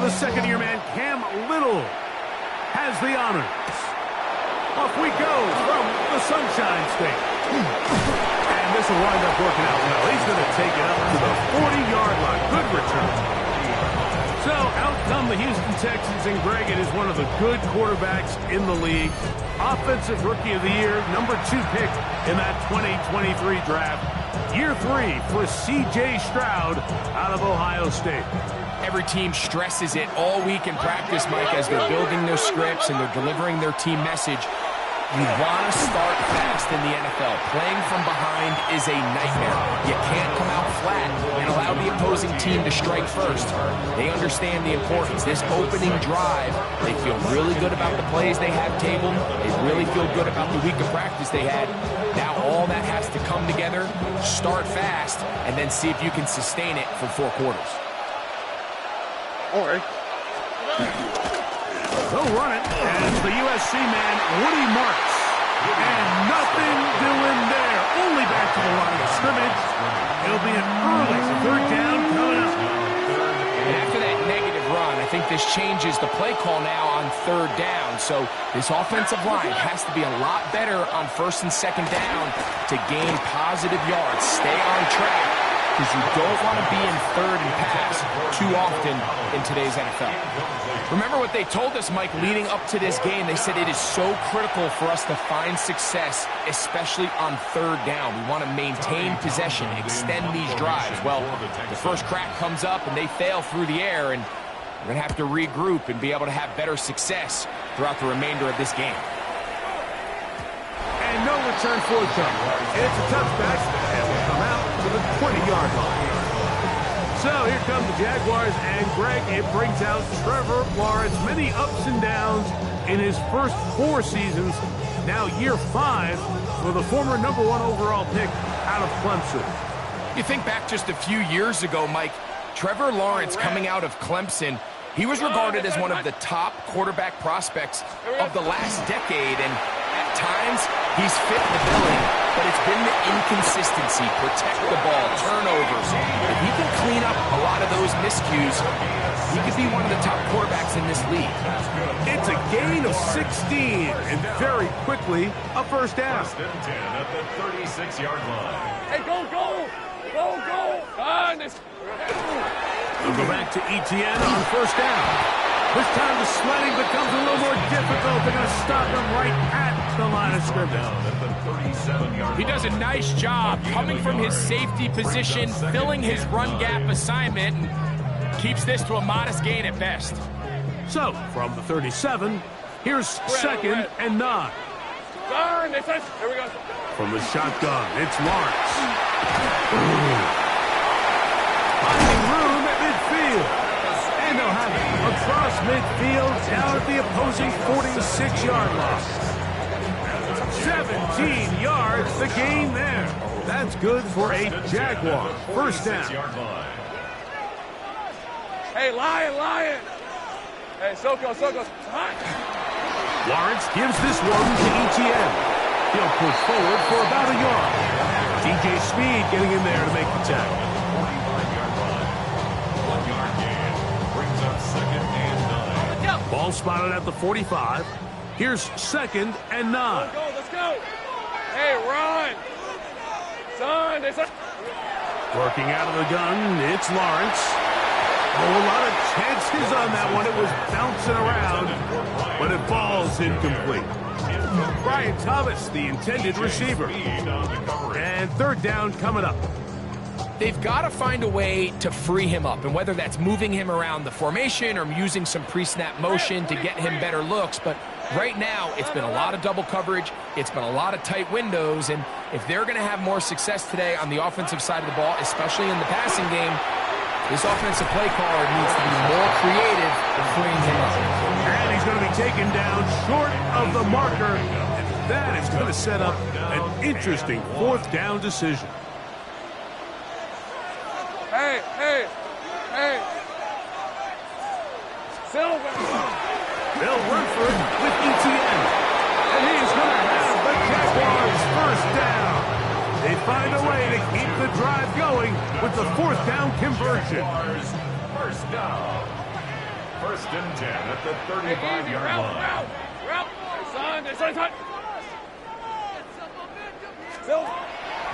The second-year man, Cam Little, has the honors. Off we go from the Sunshine State. And this will wind up working out well. He's going to take it up to the 40-yard line. Good return. So out come the Houston Texans, and Greg, it is one of the good quarterbacks in the league. Offensive Rookie of the Year, #2 pick in that 2023 draft. Year 3 for C.J. Stroud out of Ohio State. Every team stresses it all week in practice, Mike, as they're building their scripts and they're delivering their team message. You want to start fast in the NFL. Playing from behind is a nightmare. You can't come out flat and allow the opposing team to strike first. They understand the importance. This opening drive, they feel really good about the plays they have tabled. They really feel good about the week of practice they had. Now all that has to come together, start fast, and then see if you can sustain it for 4 quarters. All right. They'll run it, and it's the USC man, Woody Marks. And nothing doing there. Only back to the line of scrimmage. It'll be an early 3rd down coming up. And after that negative run, I think this changes the play call now on 3rd down. So this offensive line has to be a lot better on 1st and 2nd down to gain positive yards. Stay on track, because you don't want to be in 3rd and pass too often in today's NFL. Remember what they told us, Mike, leading up to this game. They said it is so critical for us to find success, especially on 3rd down. We want to maintain possession, extend these drives. Well, the first crack comes up and they fail through the air, and we're going to have to regroup and be able to have better success throughout the remainder of this game. And no return forthcoming. It's a touchback, and will come out to the 20-yard line. So here come the Jaguars, and Greg, it brings out Trevor Lawrence. Many ups and downs in his first 4 seasons. Now year 5 for the former #1 overall pick out of Clemson. You think back just a few years ago, Mike, Trevor Lawrence coming out of Clemson, he was regarded as one of the top quarterback prospects of the last decade, and at times he's fit the billing, but it's been the inconsistency, protect the ball, turnovers. If he can clean up a lot of those miscues, he could be one of the top quarterbacks in this league. It's a gain of 16, and very quickly, a 1st down. 1st and 10 at the 36-yard line. Hey, go! They'll go back to Etienne on 1st down. This time the sledding becomes a little more difficult. They're going to stop him right at the line of scrimmage. He does a nice job coming from his safety position, filling his run gap assignment, and keeps this to a modest gain at best. So, from the 37, here's 2nd and 9. Here we go. From the shotgun, it's Lawrence. Finding room at midfield. And they'll have it across midfield, down at the opposing 46-yard line. 17 yards, the gain there. That's good for a Jaguar. 1st down. Hey, Lion! Hey, Soko. Lawrence gives this one to Etienne. He'll push forward for about a yard. DJ Speed getting in there to make the tackle. 45-yard line. 1-yard gain. Brings up 2nd and 9. Ball spotted at the 45. Here's 2nd and 9. Let's go! Hey, run! Son, Working out of the gun, it's Lawrence. Oh, a lot of chances on that one. It was bouncing around, but it falls incomplete. Brian Thomas, the intended receiver. And 3rd down coming up. They've got to find a way to free him up, and whether that's moving him around the formation or using some pre-snap motion to get him better looks, but right now it's been a lot of double coverage, it's been a lot of tight windows, and if they're going to have more success today on the offensive side of the ball, especially in the passing game, this offensive play caller needs to be more creative in freeing him up. And he's going to be taken down short of the marker, and that is going to set up an interesting 4th down decision. Hey! Silver! They'll run for it with Etienne. And he's going to have the Jaguars 1st down. They find a way to keep the drive going with the 4th down conversion. 1st down. First and 10 at the 35-yard line. Route. Hey, son.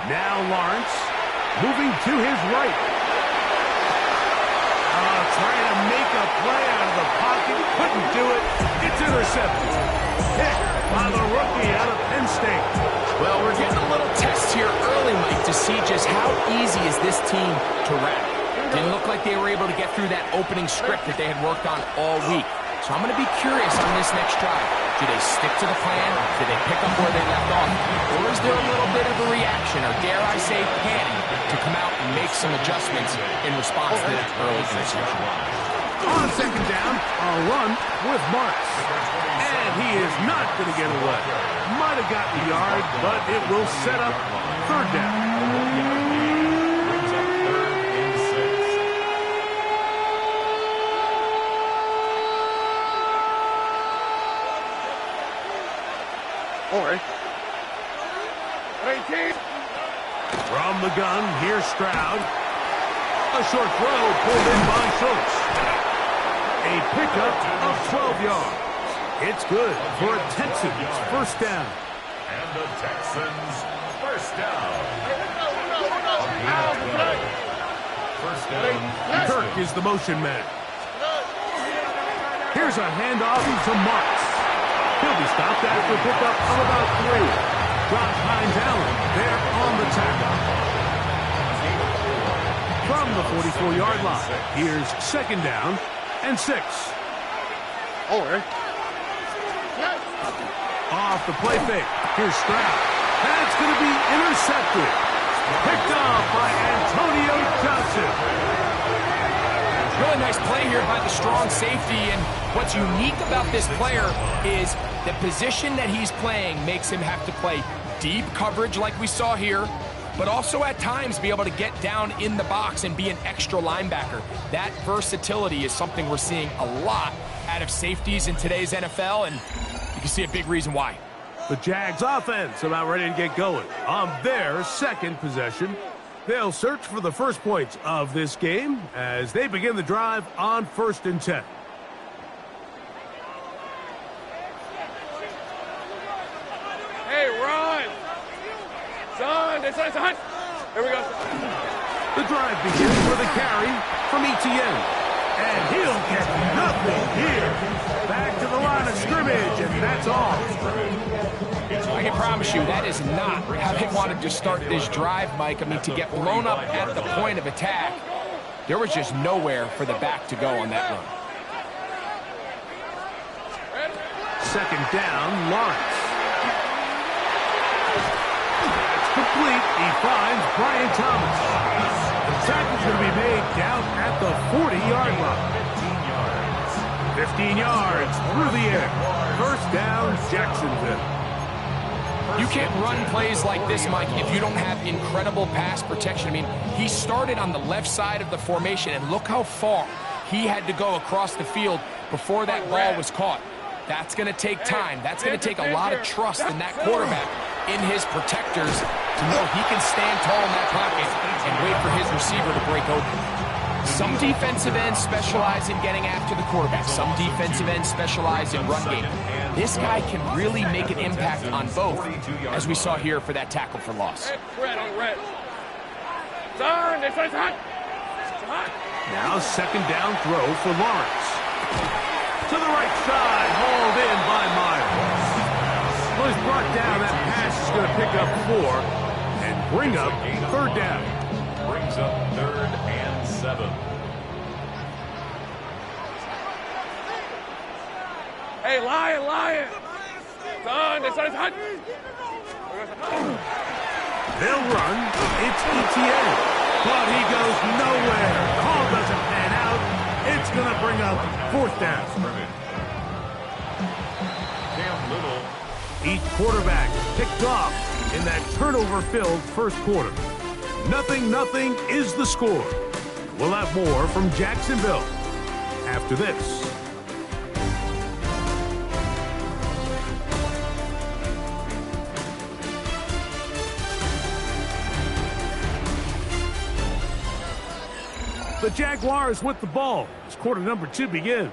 Now Lawrence moving to his right. Trying to make a play out of the pocket. Couldn't do it. It's intercepted. Hit by the rookie out of Penn State. Well, we're getting a little test here early, Mike, to see just how easy is this team to wrap. Didn't look like they were able to get through that opening script that they had worked on all week. So I'm going to be curious on this next drive. Do they stick to the plan? Do they pick up where they left off? Or is there a little bit of a reaction, or dare I say panic, to come out and make some adjustments in response to that early interception? On second down, a run with Marks. And he is not going to get away. Might have gotten the yard, but it will set up third down. From the gun, here's Stroud. A short throw pulled in by Schultz. A pickup of 12 yards. It's good for a Texans first down. And the Texans first down. First down. Kirk is the motion man. Here's a handoff to Marks. He'll be stopped after a pickup of about 3. Josh Hines Allen there on the tackle. From the 44-yard line, here's second down and 6. Off the play fake. Here's Stroud. That's going to be intercepted. Picked off by Antonio Johnson. Really nice play here by the strong safety, and what's unique about this player is the position that he's playing makes him have to play deep coverage like we saw here, but also at times be able to get down in the box and be an extra linebacker. That versatility is something we're seeing a lot out of safeties in today's NFL, and you can see a big reason why. The Jags offense about ready to get going on their second possession. They'll search for the first points of this game as they begin the drive on 1st and 10. Hey, run. Son. Here we go. The drive begins with a carry from Etienne. And he'll get nothing here. Back to the line of scrimmage, and that's all. I can promise you that is not how they wanted to start this drive, Mike. I mean, to get blown up at the point of attack, there was just nowhere for the back to go on that run. Second down, Lawrence. That's complete. He finds Brian Thomas. The tackle's going to be made down at the 40-yard line. 15 yards through the air. First down, Jacksonville. You can't run plays like this, Mike, if you don't have incredible pass protection. I mean, he started on the left side of the formation, and look how far he had to go across the field before that ball was caught. That's going to take time. That's going to take a lot of trust in that quarterback, in his protectors, to know he can stand tall in that pocket and wait for his receiver to break open. Some defensive ends specialize in getting after the quarterback. Some defensive ends specialize in run game. This guy can really make an impact on both, as we saw here for that tackle for loss. Now second down throw for Lawrence. To the right side, hauled in by Myers. Well, he's brought down. That pass is going to pick up 4 and bring up third down. Brings up 3rd and 7. Hey, Lion. Son. They'll run. It's Etienne. But he goes nowhere. Call doesn't pan out. It's going to bring up 4th down. Each quarterback picked off in that turnover-filled first quarter. 0-0 is the score. We'll have more from Jacksonville after this. The Jaguars with the ball as quarter number 2 begins.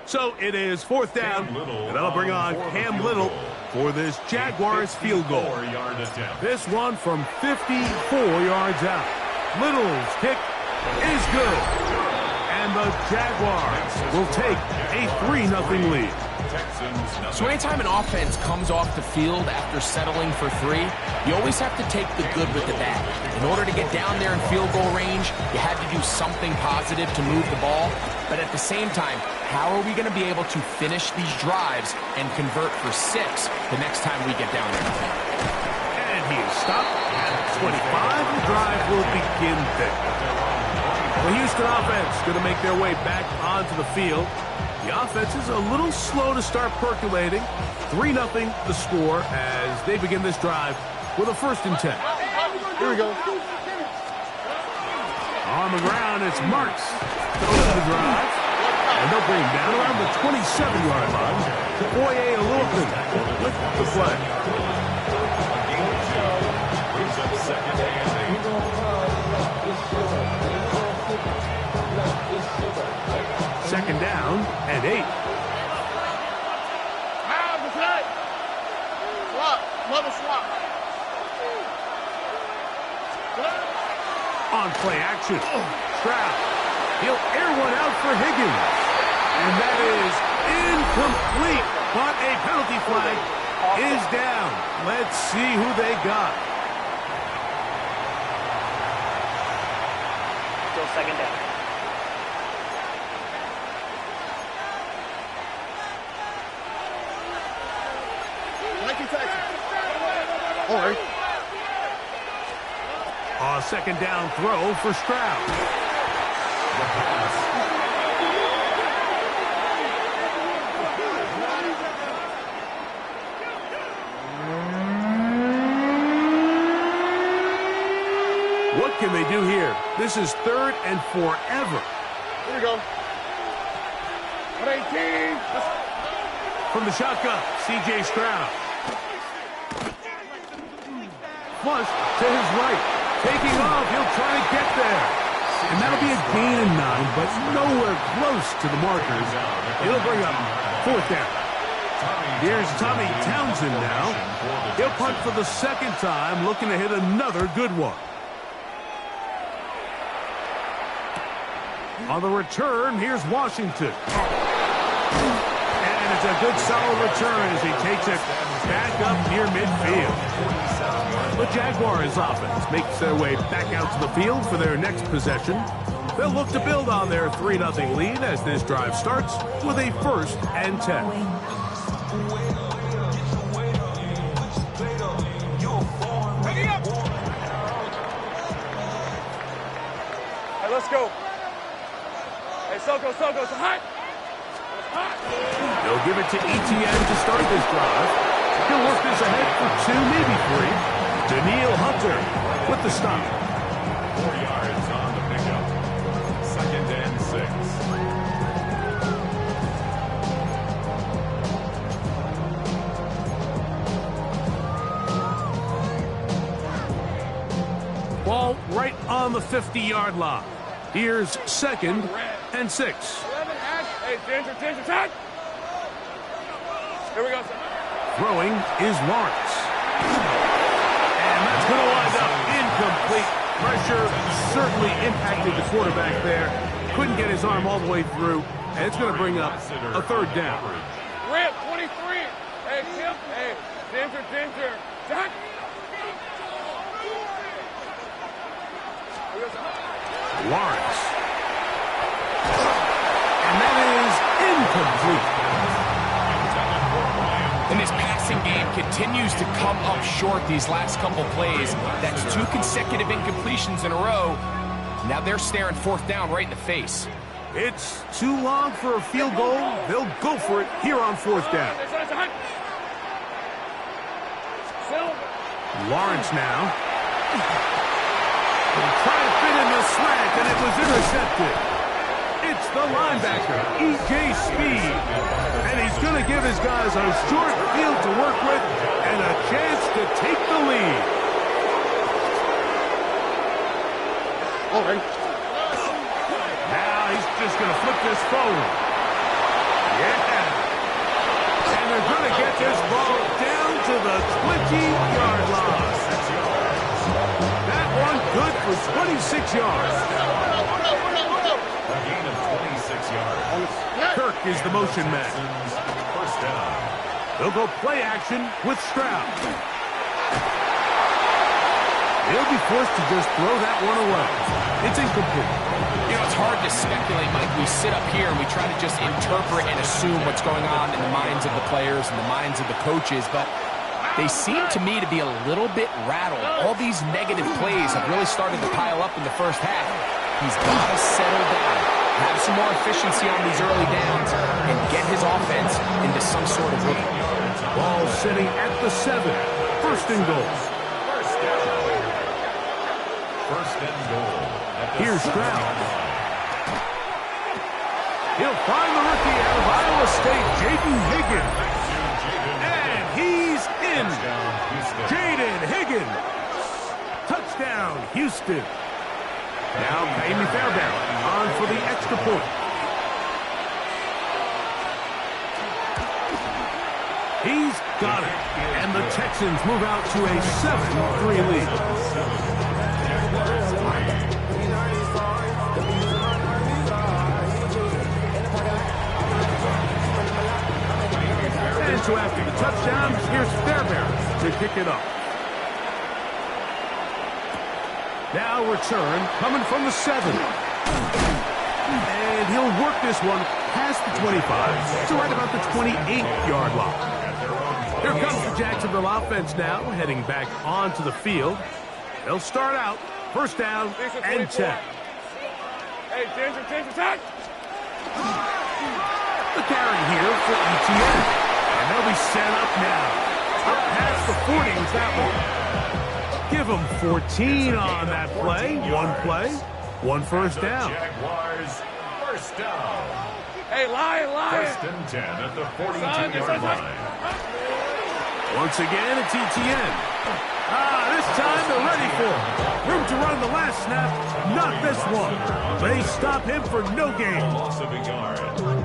So it is 4th down, and that'll bring on Cam Little for this Jaguars field goal. This one from 54 yards out. Little's kick is good, and the Jaguars will take a 3-0 lead. So anytime an offense comes off the field after settling for 3, you always have to take the good with the bad. In order to get down there in field goal range, you had to do something positive to move the ball. But at the same time, how are we going to be able to finish these drives and convert for 6 the next time we get down there? And he is stopped at 25. The drive will begin there. The Houston offense going to make their way back onto the field. The offense is a little slow to start percolating. 3-0 the score as they begin this drive with a 1st and 10. Here we go. On the ground, it's Marks. Goes to the drive. And they'll bring him down around the 27-yard line. Boye Olufin with the play. Brings up 2nd and 8. 2nd down and 8. Swap. On play action. Stroud. He'll air one out for Higgins. And that is incomplete. But a penalty flag is down. Let's see who they got. Still 2nd down. All right. A 2nd down throw for Stroud. What can they do here? This is 3rd and forever. Here we go. 18. From the shotgun, C.J. Stroud. Flush to his right. Taking off, he'll try to get there. And that'll be a gain of 9, but nowhere close to the markers. It'll bring up 4th down. Here's Tommy Townsend now. He'll punt for the 2nd time, looking to hit another good one. On the return, here's Washington. And it's a good solid return as he takes it back up near midfield. The Jaguars offense makes their way back out to the field for their next possession. They'll look to build on their 3-0 lead as this drive starts with a 1st and 10. Hey, let's go. Hey, Soko, it's hot. They'll give it to Etienne to start this drive. He'll work this ahead for 2, maybe 3. Daniil Hunter with the stop. 4 yards on the pickup. 2nd and 6. Ball right on the 50-yard line. Here's 2nd and 6. 11, hey, Ginger, touch. Here we go, sir. Throwing is Lawrence. And that's going to wind up incomplete. Pressure certainly impacted the quarterback there. Couldn't get his arm all the way through. And it's going to bring up a 3rd down. Rip, 23. Hey, Tim. Hey, Ginger. Touch. Lawrence. And that is incomplete. And this passing game continues to come up short these last couple plays. That's 2 consecutive incompletions in a row. Now they're staring 4th down right in the face. It's too long for a field goal. They'll go for it here on 4th down. Lawrence now. Trying to fit in the slant, and it was intercepted. It's the linebacker, E.J. Speed. And he's going to give his guys a short field to work with and a chance to take the lead. All right. just going to flip this forward. Yeah. And they're going to get this ball down to the 20-yard line. That one good for 26 yards. A gain of 26 yards. Kirk is the motion man. First down. They'll go play action with Stroud. He'll be forced to just throw that one away. It's incomplete. You know, it's hard to speculate, Mike. We sit up here and we try to just interpret and assume what's going on in the minds of the players and the minds of the coaches, but they seem to me to be a little bit rattled. All these negative plays have really started to pile up in the first half. He's got to settle down, have some more efficiency on these early downs, and get his offense into some sort of rhythm. Ball sitting at the 7. First and goal. First and goal. Here's Stroud. He'll find the rookie out of Iowa State, Jaden Higgins. And he's in. Jaden Higgins. Touchdown, Houston. Now Amy Fairbairn on for the extra point. He's got it. And the Texans move out to a 7-3 lead. And so after the touchdown, here's Fairbairn to kick it up. Now return coming from the 7. And he'll work this one past the 25 to right about the 28-yard line. Here comes the Jacksonville offense now, heading back onto the field. They'll start out first down and 10. Hey, Ginger, touch! The carry here for ETN. And they'll be set up now. Up past the 40 is that one. Give them 14 on that play. One first down. Jaguars, first down. Hey, Lion! First and 10 at the 42-yard line. Once again, it's ETN. This time they're ready for it. Room to run the last snap, not this one. They stop him for no gain. Loss of a yard.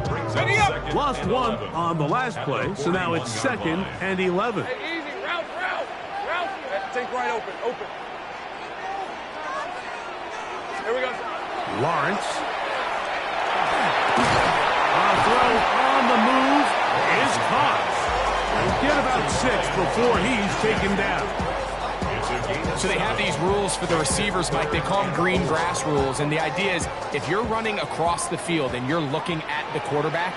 Brings up second Lost and one 11 on the last play, so now it's 2nd and 11. Hey, easy, route. Take right, open. Here we go. Lawrence. A throw on the move is caught. He'll get about 6 before he's taken down. So they have these rules for the receivers, Mike. They call them green grass rules. And the idea is if you're running across the field and you're looking at the quarterback,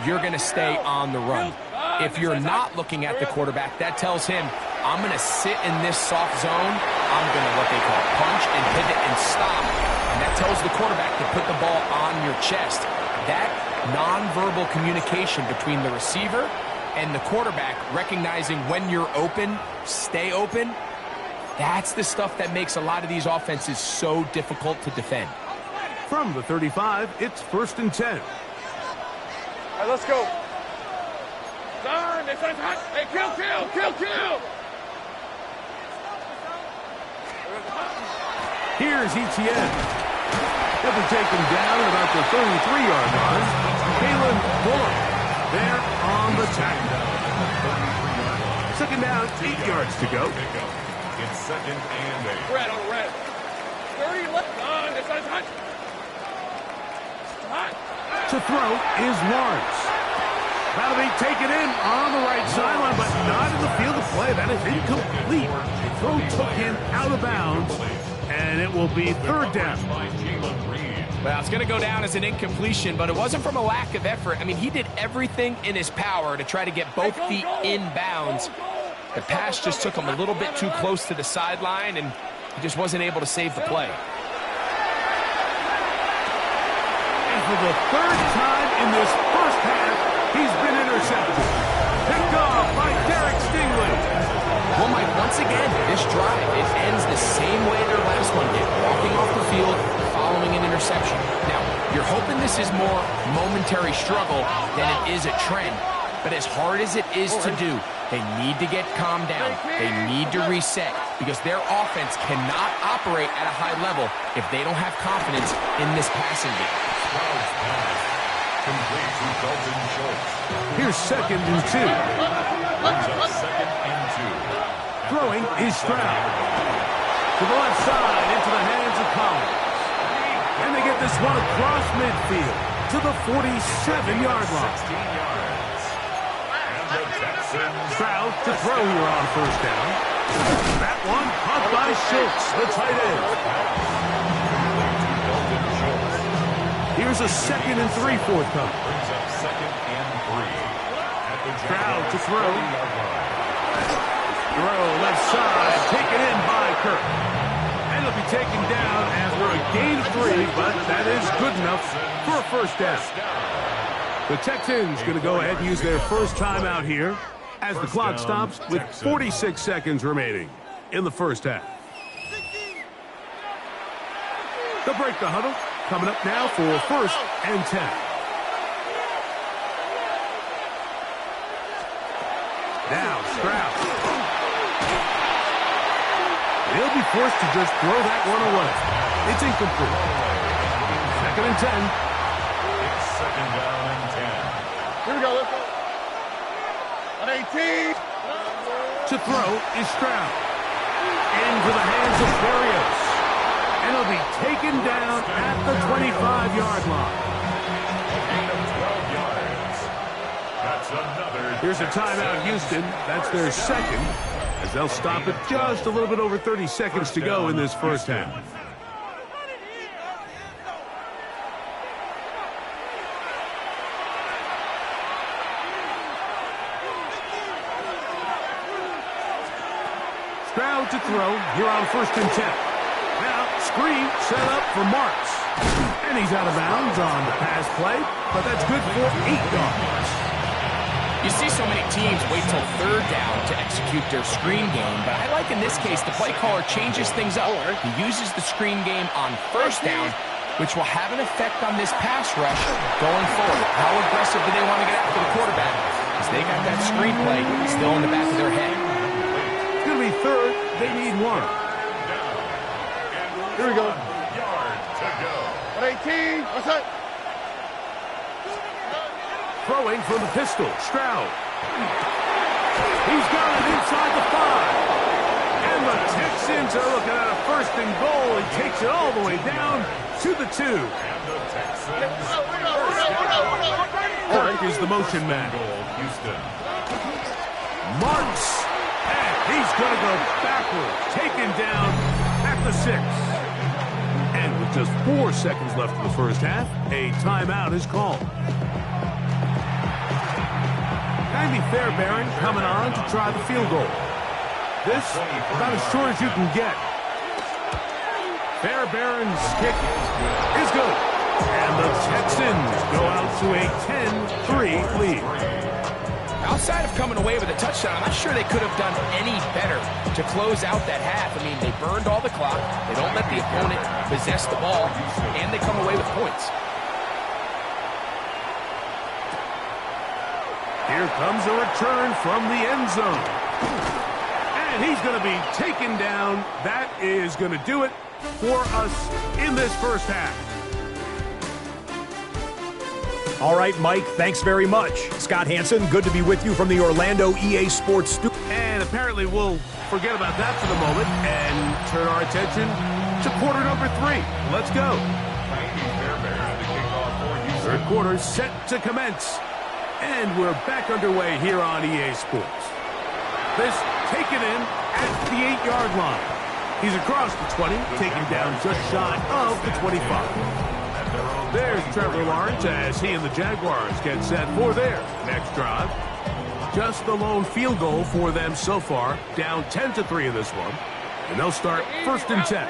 you're going to stay on the run. If you're not looking at the quarterback, that tells him, I'm going to sit in this soft zone. I'm going to what they call punch and pivot and stop. And that tells the quarterback to put the ball on your chest. That nonverbal communication between the receiver and the quarterback, recognizing when you're open, stay open, that's the stuff that makes a lot of these offenses so difficult to defend. From the 35, it's 1st and 10. All right, let's go. Darn, it's hot. Hey, kill. Here's ETN. He'll be taken down at about the 33-yard line. Kalen Bullock there on the tackle. 2nd down, 8 yards to go. It's 2nd and 8. Red on red. 30 left. Darn, it's hot. To throw is Lawrence. That'll be taken in on the right sideline, but not in the field of play. That is incomplete. The throw took him out of bounds, and it will be 3rd down. Well, it's going to go down as an incompletion, but it wasn't from a lack of effort. I mean, he did everything in his power to try to get both feet in bounds. The pass just took him a little bit too close to the sideline, and he just wasn't able to save the play. And for the 3rd time in this first half, he's been intercepted. Picked off by Derek Stingley. Well, Mike, once again, this drive, it ends the same way their last one did, walking off the field, following an interception. Now, you're hoping this is more momentary struggle than it is a trend. But as hard as it is to do, they need to get calmed down. They need to reset because their offense cannot operate at a high level if they don't have confidence in this passing game. Stroud's pass. Complete to Dalton Schultz. Here's 2nd and 2. Brings up 2nd and 2. Throwing is Stroud. To the left side, into the hands of Collins. And they get this one across midfield to the 47-yard line. 16 yards. And the Texans. Stroud to throw here on 1st down. That one caught by Schultz, the tight end. Dalton Schultz. Here's a 2nd and 3 forthcoming. Brings up 2nd and 3. At the Stroud to throw. 30-yard line. Throw left side, taken in by Kirk. And it'll be taken down after a gain of 3, but that is good enough for a 1st down. The Texans going to go ahead and use their first timeout here as the clock stops with 46 seconds remaining in the 1st half. They'll break the huddle. Coming up now for 1st and 10. Now Stroud. He'll be forced to just throw that one away. It's incomplete. 2nd and 10. It's 2nd down and 10. Here we go. Let's go. On 18. To throw is Stroud. Into the hands of Berrios. And he'll be taken down at the 25-yard line. Gain of 12 yards. That's another. Here's a timeout, Houston. That's their 2nd, as they'll stop it just a little bit over 30 seconds to go in this 1st half. Stroud to throw here on 1st and 10. Now, screen set up for Marks. And he's out of bounds on the pass play, but that's good for 8 yards. You see so many teams wait till 3rd down to execute their screen game, but I like in this case the play caller changes things up. He uses the screen game on 1st down, which will have an effect on this pass rush going forward. How aggressive do they want to get after the quarterback? Because they got that screen play still in the back of their head. It's going to be 3rd. They need 1. Here we go. Yard to go. On 18. What's that? Throwing from the pistol, Stroud. He's got it inside the 5. And the Texans are looking at a 1st and goal. He takes it all the way down to the 2. And the Texans. Kirk is the motion man. Goal, Houston. Marks. And he's going to go backwards. Taken down at the 6. And with just 4 seconds left in the 1st half, a timeout is called. Andy Fairbairn coming on to try the field goal. This about as short as you can get. Fairbairn's kick is good. And the Texans go out to a 10-3 lead. Outside of coming away with a touchdown, I'm not sure they could have done any better to close out that half. I mean, they burned all the clock. They don't let the opponent possess the ball, and they come away with points. Here comes a return from the end zone. And he's going to be taken down. That is going to do it for us in this 1st half. All right, Mike, thanks very much. Scott Hansen, good to be with you from the Orlando EA Sports studio. And apparently we'll forget about that for the moment and turn our attention to quarter number 3. Let's go. Third quarter set to commence. And we're back underway here on EA Sports. This taken in at the 8-yard line. He's across the 20, taken down just shy of the 25. There's Trevor Lawrence as he and the Jaguars get set for their next drive. Just the lone field goal for them so far, down 10-3 in this one. And they'll start 1st and 10.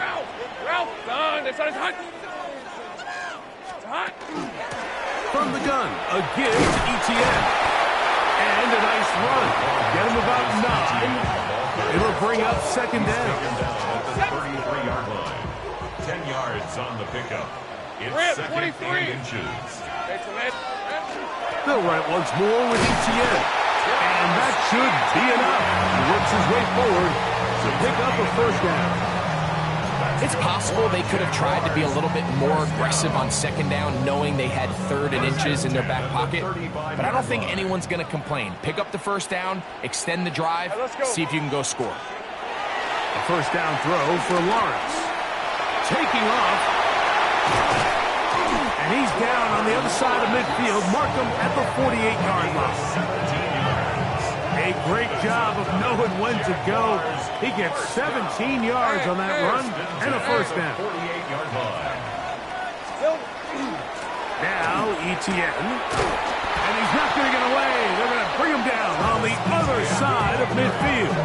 Ralph, done. It's hot. It's hot. From the gun, a give to Etienne. And a nice run. Get him about 9. It'll bring up 2nd down. At the 33-yard line. 10 yards on the pickup. It's 2nd and inches. They'll run it once more with Etienne. And that should be enough. He works his way forward to pick up a 1st down. It's possible they could have tried to be a little bit more aggressive on second down, knowing they had 3rd and inches in their back pocket. But I don't think anyone's going to complain. Pick up the first down, extend the drive, see if you can go score. A first down throw for Lawrence. Taking off. And he's down on the other side of midfield. Mark him at the 48-yard line. A great job of knowing when to go. He gets 17 yards on that run and a first down. Now Etienne. And he's not going to get away. They're going to bring him down on the other side of midfield.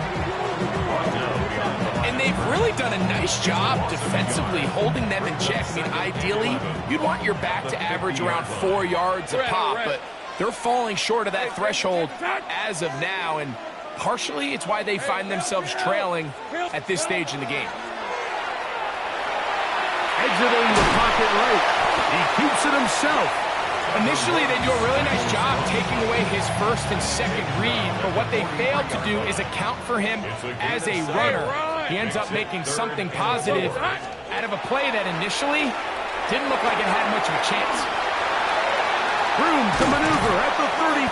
And they've really done a nice job defensively holding them in check. I mean, ideally, you'd want your back to average around 4 yards a pop, but they're falling short of that threshold as of now, and partially it's why they find themselves trailing at this stage in the game. Exiting the pocket right. He keeps it himself. Initially, they do a really nice job taking away his first and second read, but what they failed to do is account for him as a runner. He ends up making something positive out of a play that initially didn't look like it had much of a chance. Room to maneuver at the 35.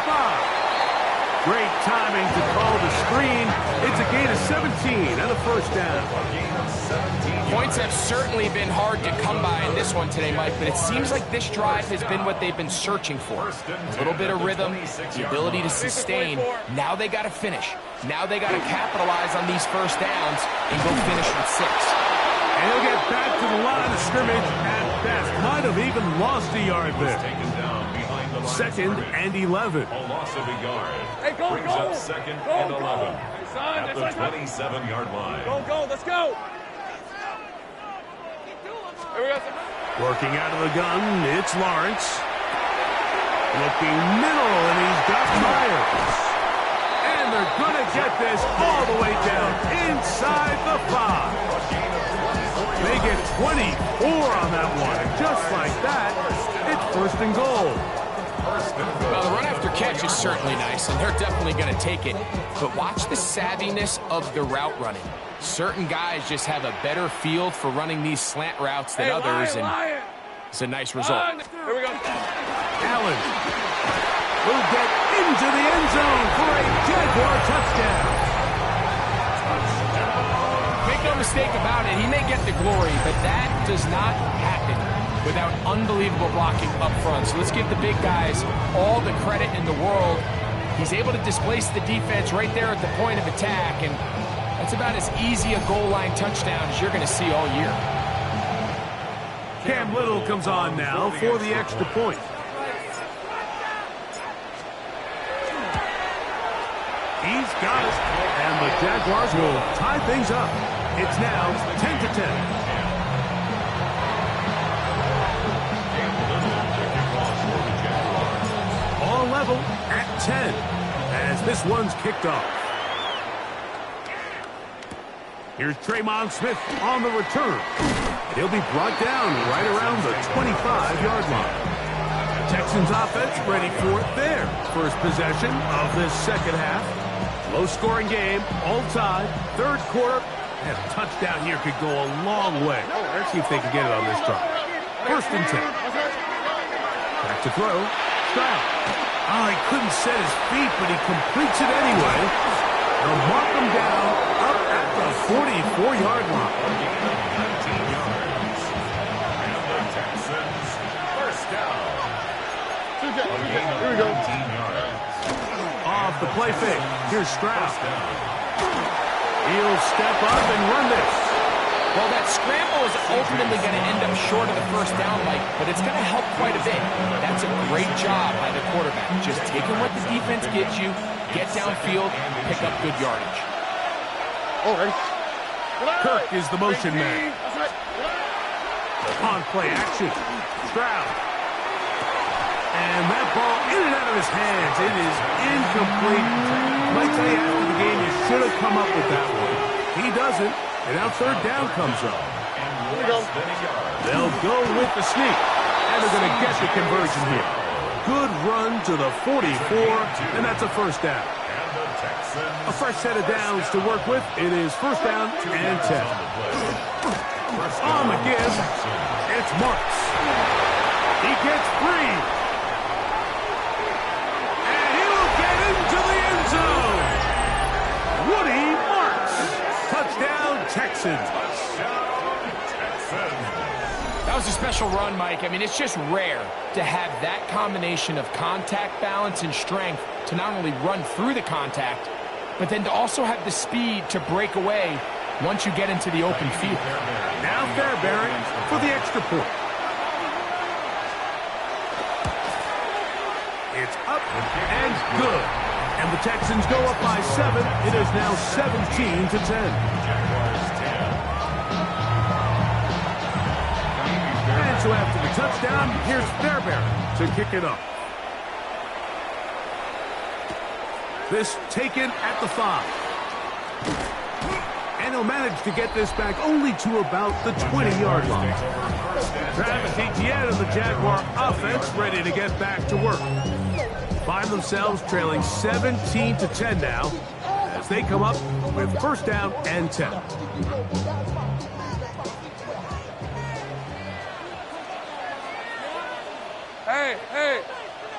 Great timing to call the screen. It's a gain of 17 and a first down. Points have certainly been hard to come by in this one today, Mike, but it seems like this drive has been what they've been searching for. A little bit of rhythm, the ability to sustain. Now they got to finish. Now they got to capitalize on these first downs and go finish with 6. And he'll get back to the line of scrimmage at best. Might have even lost a yard there. 2nd and 11. A loss of a yard. Hey, go, Brings go. up 2nd and 11. At the 27-yard line. Go, let's go. Here we go. Working out of the gun, it's Lawrence. Looking middle, and he's got Myers. And they're going to get this all the way down inside the 5. They get 24 on that one. And just like that, it's 1st and goal. Well, the run after catch is certainly nice, and they're definitely going to take it. But watch the savviness of the route running. Certain guys just have a better feel for running these slant routes than others, and it's a nice result. Here we go. Allen will get into the end zone for a Jaguar touchdown. Make no mistake about it, he may get the glory, but that does not happen without unbelievable blocking up front. So let's give the big guys all the credit in the world. He's able to displace the defense right there at the point of attack, and that's about as easy a goal line touchdown as you're going to see all year. Cam Little comes on now for the extra point. He's got it, and the Jaguars will tie things up. It's now 10-10. All level at 10 as this one's kicked off. Here's Tremont Smith on the return. He'll be brought down right around the 25-yard line. Texans offense ready for their first possession of this second half. Low-scoring game, all tied, 3rd quarter. And a touchdown here could go a long way. Let's see if they can get it on this drive. 1st and 10. Back to throw. Stroud. Oh, he couldn't set his feet, but he completes it anyway. They'll mark him down up at the 44-yard line. 19 yards. And the Texans first down. Here we go. 19 yards. Off the play fake. Here's Stroud. He'll step up and run this. Well, that scramble is ultimately going to end up short of the first down, Mike, but it's going to help quite a bit. That's a great job by the quarterback. Just taking what the defense gives you, get downfield, pick up good yardage. All right. Kirk is the motion man. On play action. Stroud. And that ball in and out of his hands. It is incomplete. Might tell you after the game, you should have come up with that one. He doesn't, and now 3rd down comes up. Here we go. They'll go with the sneak, and they're going to get the conversion here. Good run to the 44, and that's a first down. A fresh set of downs to work with. It is 1st down and 10. On the give, it's Marks. He gets free. And he will get into the end zone. Woody Marks. Touchdown, Texans. That was a special run, Mike. I mean, it's just rare to have that combination of contact balance and strength to not only run through the contact, but then to also have the speed to break away once you get into the open field. Now Fairbairn for the extra point. It's up and good. And the Texans go up by 7. It is now 17-10. And so after the touchdown, here's Fairbairn to kick it up. This taken at the 5. And he'll manage to get this back only to about the 20-yard line. Travis Etienne and the Jaguar offense ready to get back to work. Find themselves trailing 17-10 now as they come up with first down and 10. Hey, hey,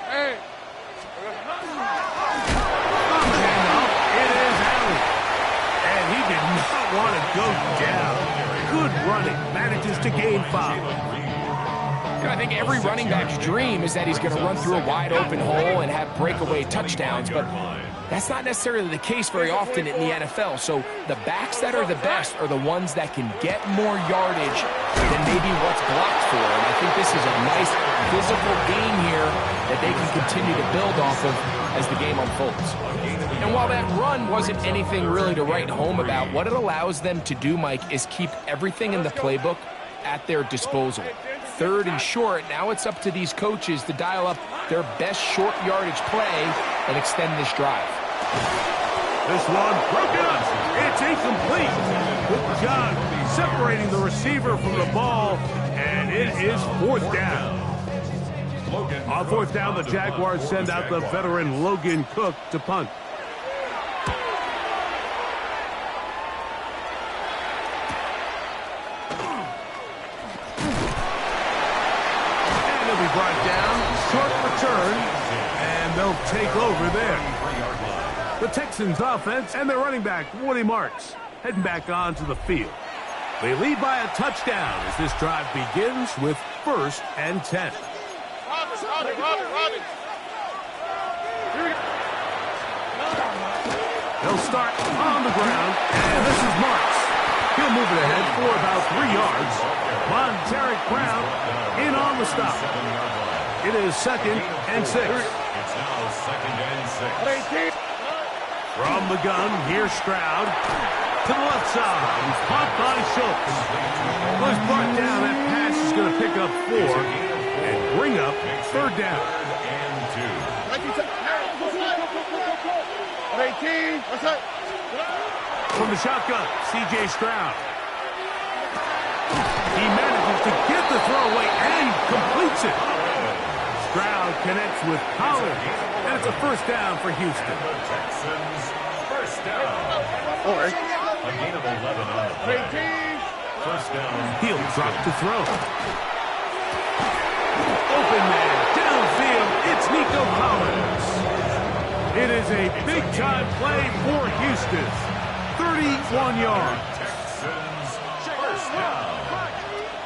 hey. On the handoff, it is Allen. And he did not want to go down. Good running. Manages to gain 5. I think every running back's dream is that he's going to run through a wide open hole and have breakaway touchdowns, but that's not necessarily the case very often in the NFL. So the backs that are the best are the ones that can get more yardage than maybe what's blocked for. And I think this is a nice physical game here that they can continue to build off of as the game unfolds. And while that run wasn't anything really to write home about, what it allows them to do, Mike, is keep everything in the playbook at their disposal. 3rd and short, now it's up to these coaches to dial up their best short yardage play and extend this drive. This one broken up. It's incomplete. Good job separating the receiver from the ball, and it is 4th down. On 4th down, the Jaguars send out the veteran Logan Cook to punt. Brought down, short return, and they'll take over there. The Texans offense and their running back, Woody Marks, heading back onto the field. They lead by a touchdown as this drive begins with 1st and 10. They'll start on the ground, and this is Marks. He'll move it ahead for about 3 yards. Monteric Brown in on the stop. It is 2nd and 6. It's now 2nd and 6. From the gun, here's Stroud. To the left side, he's caught by Schultz. Was brought down, that pass is going to pick up 4 and bring up 3rd down. 3rd and 2. From the shotgun, C.J. Stroud. He manages to get the throwaway and completes it. Stroud connects with Pollard, and it's a 1st down for Houston. Texans, 1st down. A gain of 11 on the play. 1st down. He'll drop to throw. Open man, downfield, it's Nico Collins. It is a big-time play for Houston. 31 yards. Texans, 1st down.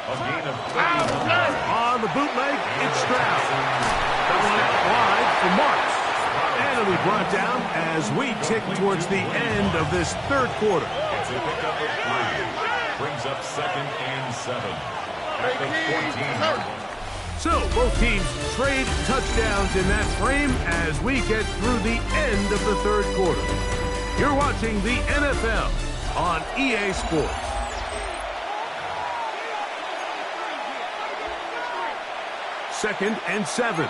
A gain of 31. On the bootleg, it's Stroud. Throwing it wide for Marks. And it'll be brought down as we tick towards the end of this 3rd quarter. It's a pickup of 3. Brings up 2nd and 7. At the 14-yard line. So both teams trade touchdowns in that frame as we get through the end of the 3rd quarter. You're watching the NFL on EA Sports. Second and 7.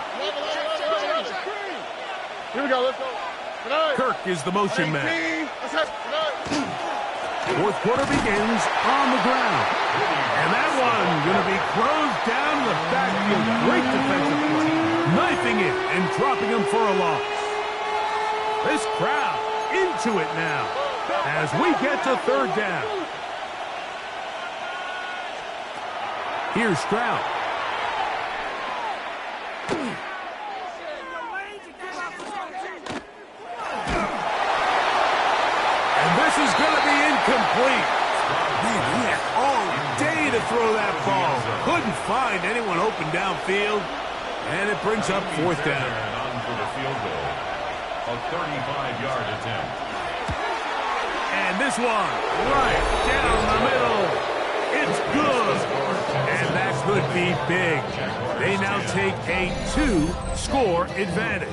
Here we go, let's go. Kirk is the motion man. 4th quarter begins on the ground. And that one going to be closed down the backfield. Great defensive play. Knifing it and dropping him for a loss. This crowd into it now as we get to 3rd down. Here's Stroud. And this is going to be incomplete. Man, he had all day to throw that ball. Couldn't find anyone open downfield. And it brings up fourth down. And on for the field goal. A 35-yard attempt. And this one, right down the middle. It's good. And that could be big. They now take a 2-score advantage.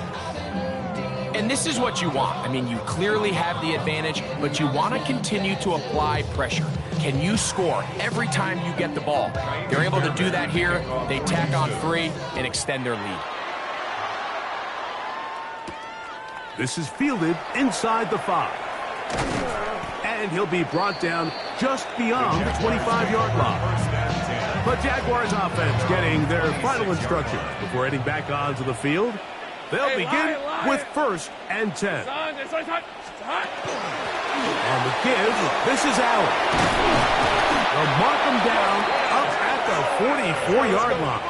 And this is what you want. I mean, you clearly have the advantage, but you want to continue to apply pressure. Can you score every time you get the ball? They're able to do that here. They tack on 3 and extend their lead. This is fielded inside the 5. And he'll be brought down just beyond the 25-yard line. But Jaguars offense getting their final instructions before heading back onto the field. They'll begin with 1st and 10. On the give, this is Allen. They'll mark him down up at the 44-yard line.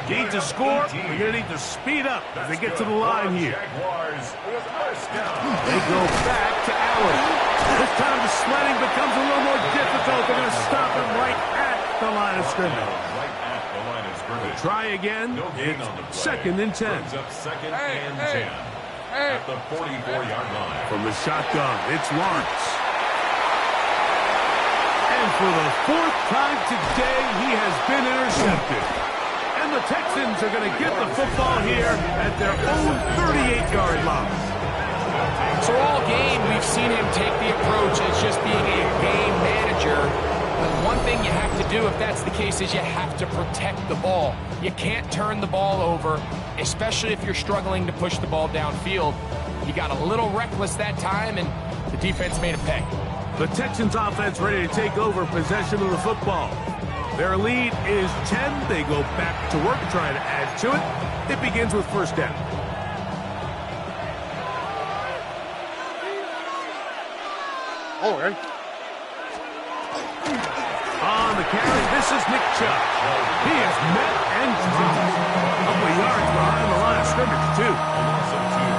Need to score. They're going to need to speed up as they get to the line here. They go back to Allen. This time the sledding becomes a little more difficult. They're going to stop him right at the line of scrimmage. They'll try again. It's 2nd and 10. Second and 10 at the 44-yard line. From the shotgun, it's Lawrence. And for the 4th time today, he has been intercepted. And the Texans are going to get the football here at their own 38-yard line. So all game, we've seen him take the approach as just being a game manager. But one thing you have to do if that's the case is you have to protect the ball. You can't turn the ball over, especially if you're struggling to push the ball downfield. He got a little reckless that time, and the defense made him pay. The Texans offense ready to take over possession of the football. Their lead is 10. They go back to work, trying to add to it. It begins with 1st down. All right. On the carry, this is Nick Chubb. He is met and dropped. A couple of yards behind the line of scrimmage, too.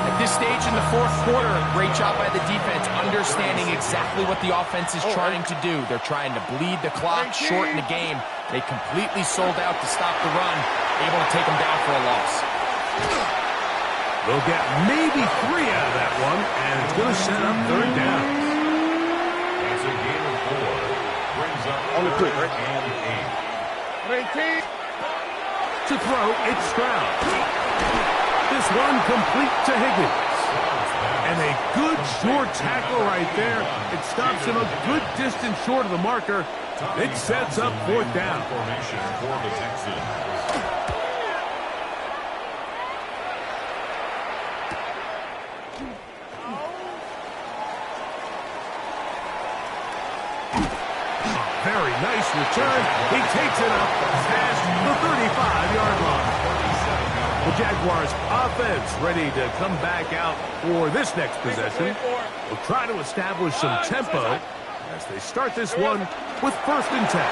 At this stage in the 4th quarter, great job by the defense, understanding exactly what the offense is trying to do. They're trying to bleed the clock, shorten the game. They completely sold out to stop the run, able to take them down for a loss. They'll get maybe 3 out of that one, and it's going to set up 3rd down. It's a game of 4. Brings up On the quick, right? and 8. To throw, it's Stroud. This one complete to Higgins. And a good short tackle right there. It stops him a good distance short of the marker. It sets up 4th down. Formation for the Texans. Very nice return. He takes it up past the 35-yard line. The Jaguars offense ready to come back out for this next possession. Will try to establish some tempo as they start this one with 1st and 10.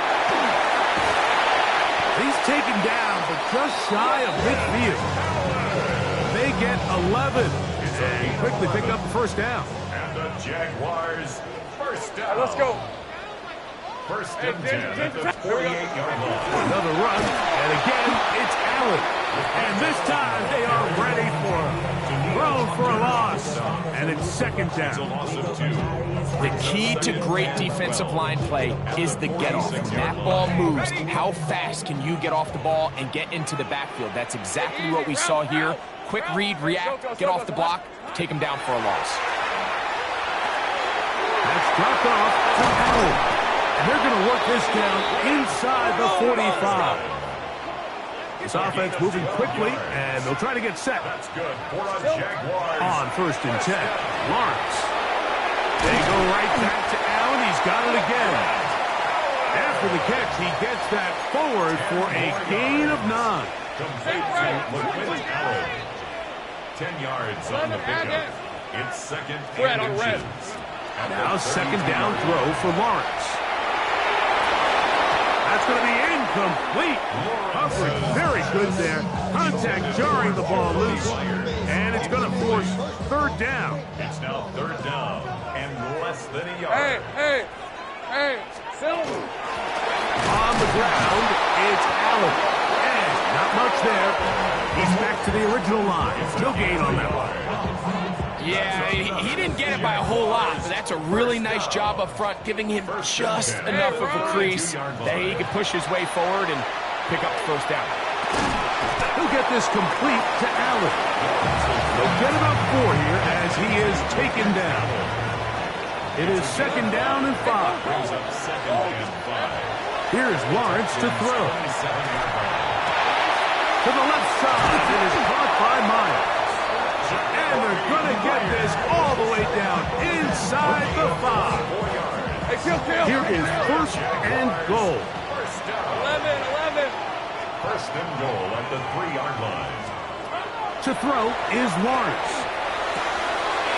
He's taken down, but just shy of midfield. They get 11 and quickly pick up the 1st down. And the Jaguars 1st down. Let's go. 1st and 10 at the 48-yard line. Another run, and again, it's Allen. And this time, they are ready for him. Thrown for a loss, and it's 2nd It's a down. loss of 2. The key to great defensive line play is the get-off. When that ball moves, how fast can you get off the ball and get into the backfield? That's exactly what we saw here. Quick read, react, get off the block, take him down for a loss. That's dropped off to Allen. And they're going to work this down inside the 45. This offense moving quickly, and they'll try to get set. That's good for the Jaguars. On 1st and 10, Lawrence. They go right back to Allen. He's got it again. After the catch, he gets that forward for a gain of 9. Complete to LaQuint Allen. 10 yards on the pickup. It's 2nd and inches. Now 2nd down throw for Lawrence. That's It's going to be incomplete. Coverage very good there. Contact jarring the ball loose. And it's going to force third down. It's now third down and less than a yard. Hey, Silver. On the ground, it's Allen. And not much there. He's back to the original line. No gain on that one. Yeah, he didn't get it by a whole lot, but that's a really nice job up front, giving him just enough of a crease that he can push his way forward and pick up the first down. He'll get this complete to Allen. They'll get about 4 here as he is taken down. It is second down and 5. Brings up second and 5. Here's Lawrence to throw. To the left side, it is caught by Myers. And they're going to get this all the way down inside the 5. Hey, kill. Here is first and goal. 11. First and goal at the 3-yard line. To throw is Lawrence.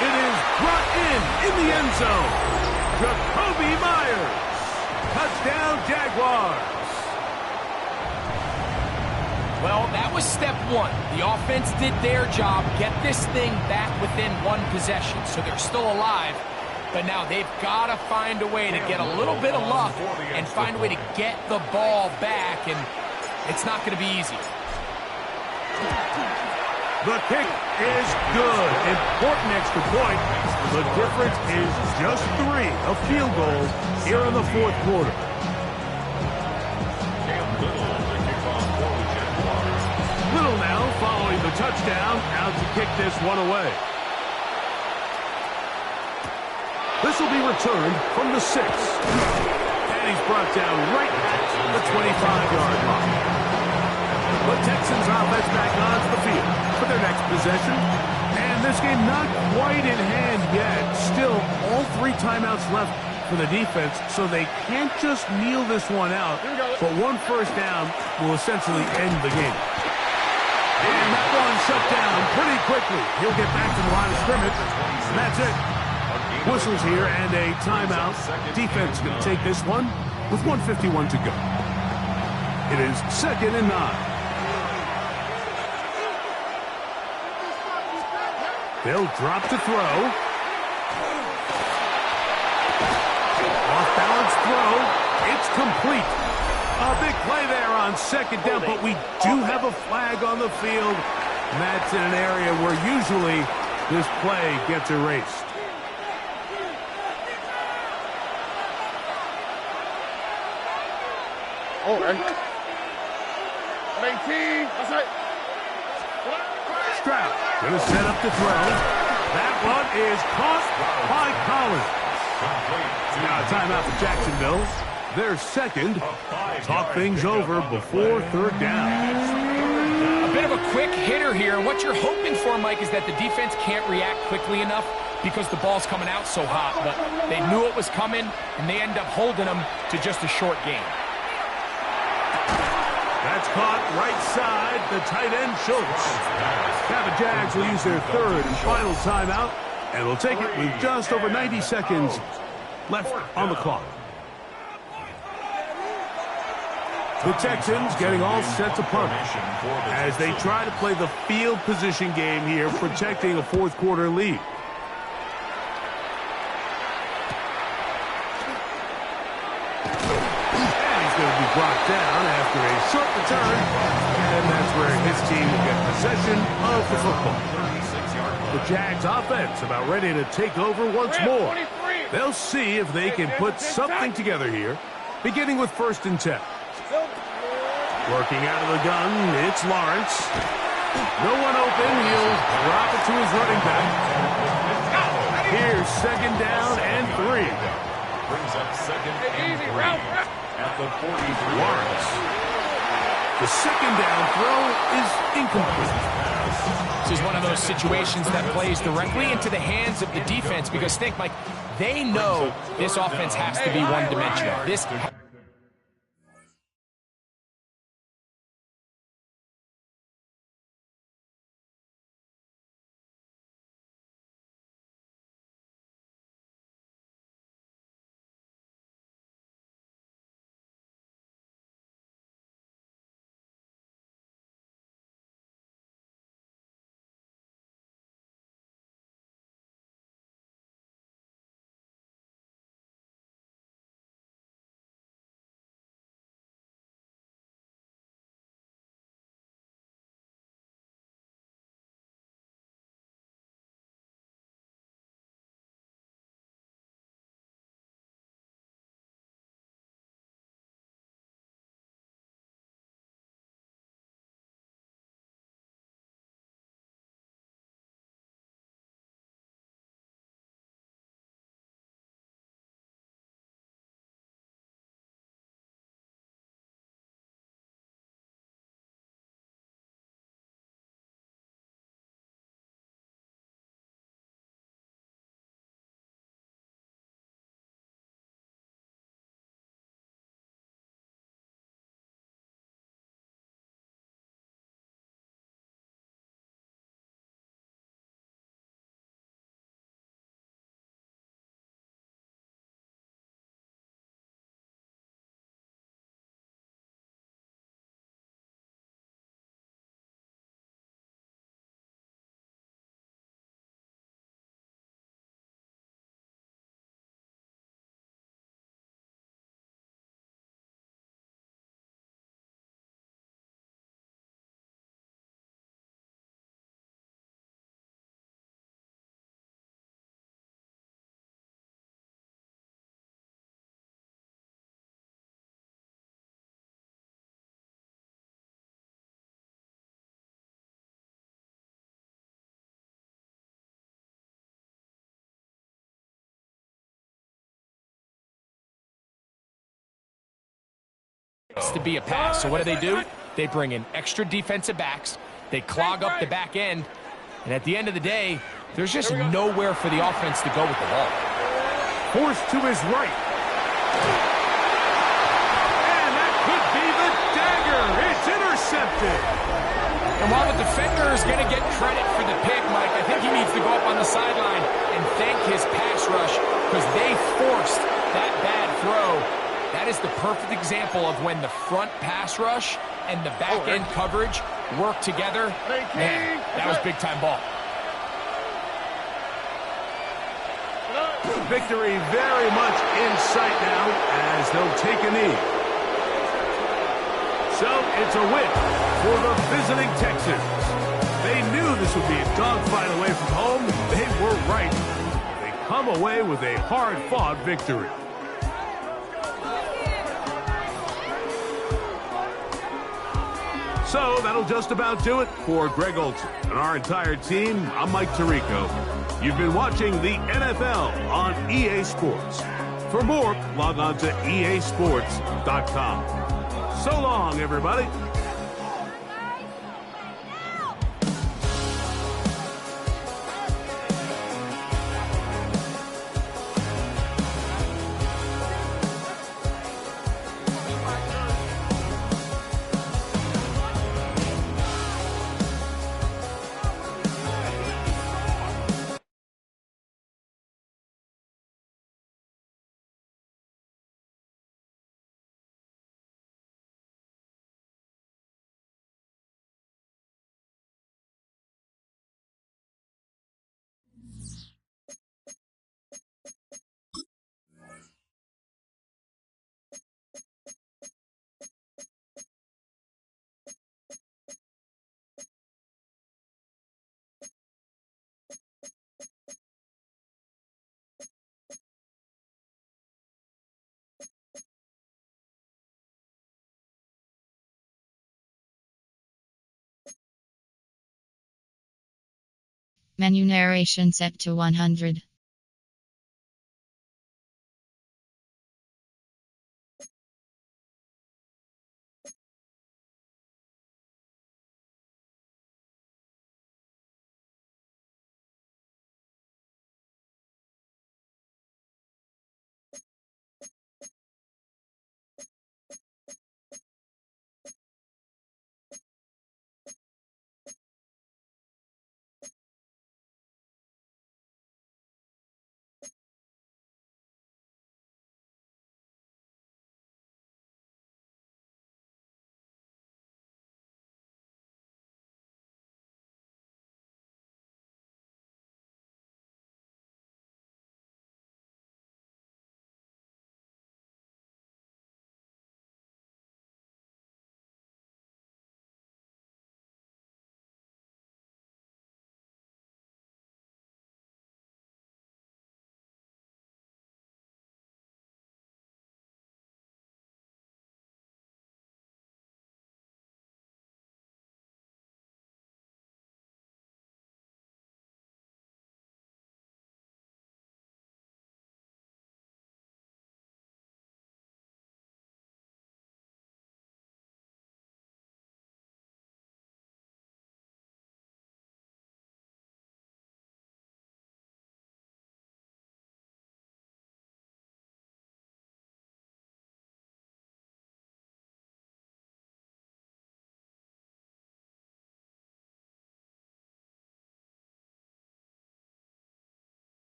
It is brought in the end zone. Jacoby Myers. Touchdown, Jaguars. Well, that was step 1. The offense did their job, get this thing back within 1 possession, so they're still alive. But now they've got to find a way to get a little bit of luck and find a way to get the ball back, and it's not going to be easy. The kick is good. Important extra point. The difference is just 3, a field goal here in the 4th quarter. Little now following the touchdown, out to kick this one away. This will be returned from the 6. And he's brought down right at the 25-yard line. The Texans offense back onto the field for their next possession. And this game not quite in hand yet. Still, all 3 timeouts left for the defense, so they can't just kneel this one out. But 1 first down will essentially end the game. And that one shut down pretty quickly. He'll get back to the line of scrimmage. And that's it. Whistles here and a timeout. Defense going to take this one with 1:51 to go. It is second and 9. They'll drop to throw. Off-balance throw. It's complete. A big play there on second down, but we do have a flag on the field. And that's in an area where usually this play gets erased. Oh, and 18. That's right. Stroud going to set up to throw. That one is caught by Collins. Now a timeout for Jacksonville. Their second. Talk things over before third down. A bit of a quick hitter here, and what you're hoping for, Mike, is that the defense can't react quickly enough because the ball's coming out so hot. But they knew it was coming, and they end up holding them to just a short gain. That's caught right side, the tight end Schultz. Now the Jags will use their third and final timeout, and will take it with just over 90 seconds left on the clock. The Texans getting all set to punt as they try to play the field position game here, protecting a 4th quarter lead. Going to be brought down after a short return, and that's where his team will get possession of the football. The Jags offense about ready to take over once more. They'll see if they can put something together here, beginning with 1st and 10. Working out of the gun, it's Lawrence. No one open, he'll drop it to his running back. Here's second down and 3. Brings up second and 3. At the 43. Lawrence. The second down throw is incomplete. This is one of those situations that plays directly into the hands of the defense because think, Mike, they know this offense has to be one-dimensional. This has to be a pass. So what do? They bring in extra defensive backs. They clog up the back end. And at the end of the day, there's just nowhere for the offense to go with the ball. Forced to his right. And that could be the dagger. It's intercepted. And while the defender is going to get credit for the pick, Mike, I think he needs to go up on the sideline and thank his pass rush because they forced that bad throw. That is the perfect example of when the front pass rush and the back end coverage work together. Man, that was big-time ball. Victory very much in sight now as they'll take a knee. So it's a win for the visiting Texans. They knew this would be a dogfight away from home. They were right. They come away with a hard-fought victory. So that'll just about do it for Greg Olson and our entire team. I'm Mike Tirico. You've been watching the NFL on EA Sports. For more, log on to easports.com. So long, everybody. Menu narration set to 100.